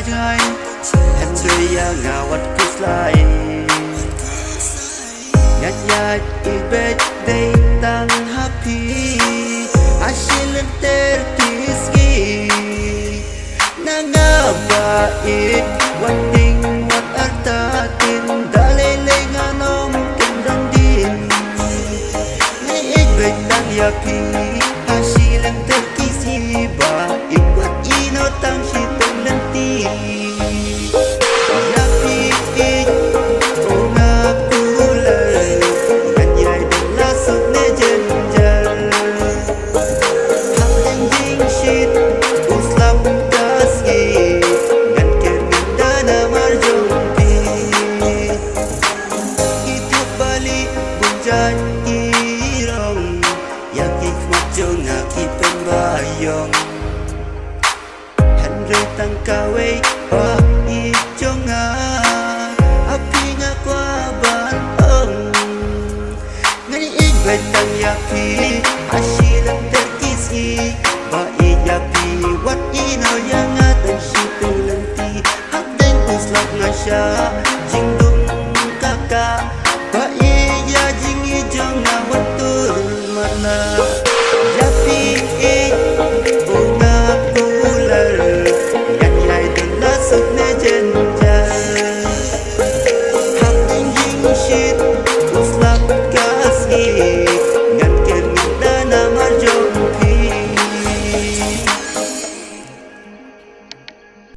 jai Hendri ya ngawat kuslai Nyat nyat ibet day tang happy Asilan tertiski Nangabait wating wat artatin Dalilay nga nom kendang din Ibet tang yapi Asilan terkisi ba Ikwat ino tang sitong lanti irong yakik macho nga kipen bayong Henry tang kawe oh ijo nga api nga kwa ban ngani igbet tang yapi asilang terkisi ba yapi wat ino yang atan situ lanti hak den uslap nga siya jingdo